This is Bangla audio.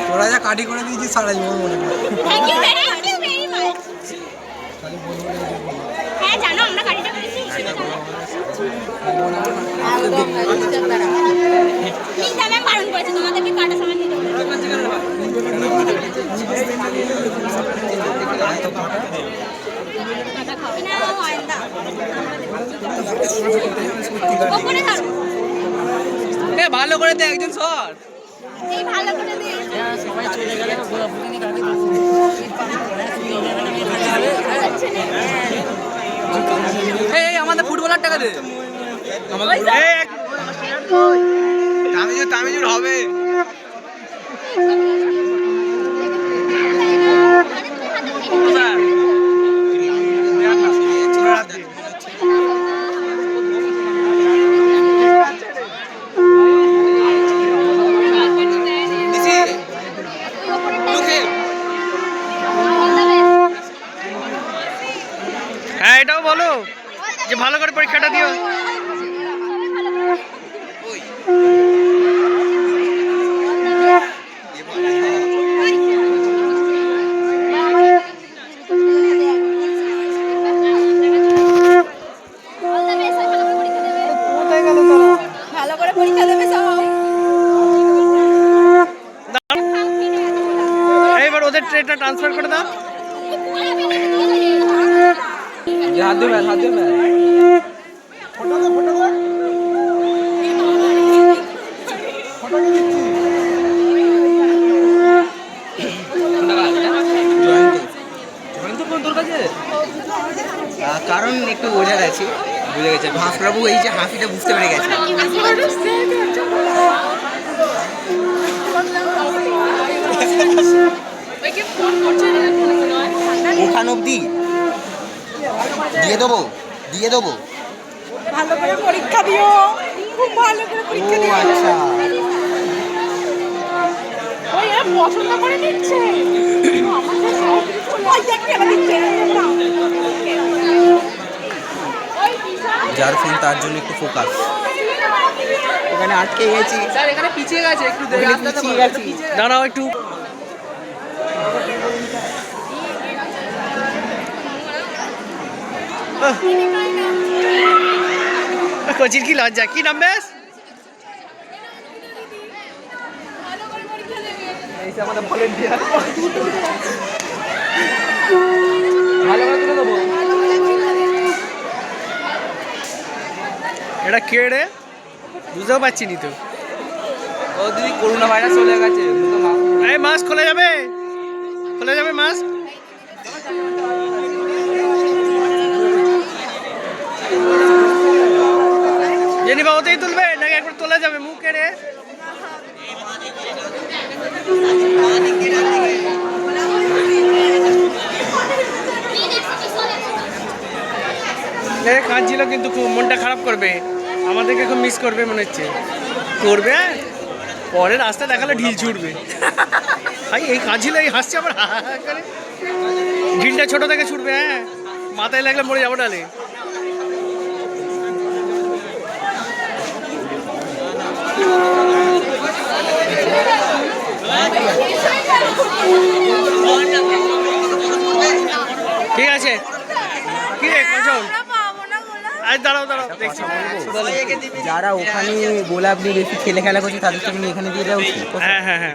তোরা যা কাটি করে দিয়েছিস সারা জীবন মনে পড়ে। Thank you very much. হ্যাঁ জানো আমরা কাটিটা করেছি নিতা ম্যাম বারণ করেছে তোমাদেরকে কাটা সামান দিতে। ভালো করে দে একজন সর ভালো করে দে সবাই চলে গেলে আমাদের ফুটবলার টাকা দে তামিজুর হবে হ্যাঁ এটাও বলো যে ভালো করে পরীক্ষাটা দিও। ভালো করে পরীক্ষা দেবে সব। এইবার ওদের ট্রেটা ট্রান্সফার করে দাও। হাত দেবে হাত দেবে কারণ একটু বোঝা গেছে বুঝে গেছে ভাসপ্রভু এই যে হাসিটা বুঝতে পেরে গেছে ওখান অব্দি দিয়ে দেবো ভালো করে পরীক্ষা দিও খুব ভালো করে পরীক্ষা দিও। আচ্ছা ওই এরা পছন্দ করে দিচ্ছে আমাদের সব ওই দেখ কেন দিচ্ছে যার ফোন তার জন্য একটু ফোকাস এখানে আটকে গেছি স্যার এখানে পিছিয়ে গেছে একটু পিছিয়ে গেছি দাঁড়াও একটু কোচির কি লজ্জা কি নাম বেশ আমাদের ভলেন্টিয়ার ভালো করে তুলে দেবো এটা কে রে বুঝতেও পারছি নি তো ও দিদি করোনা ভাইরাস চলে গেছে এই মাস্ক খোলা যাবে মাস্ক জেনিবা ওতেই তুলবে নাকি একবার তোলা যাবে মুখে রে কাঁদছিল কিন্তু খুব মনটা খারাপ করবে আমাদেরকে খুব মিস করবে মনে হচ্ছে করবে পরে রাস্তা দেখালে ঢিল ছুটবে ভাই এই কাঁদছিল এই হাসছে আবার হা হা করে ঢিলটা ছোট থেকে ছুটবে হ্যাঁ মাথায় লাগলে মরে যাবো ডালে ঠিক আছে কি রে কজন আজ দাঁড়াও দেখছি যারা ওখানে গোলাপ নিয়ে বেশি খেলা করছে তাদের থেকে এখানে দিয়ে দেওয়া উচিত। হ্যাঁ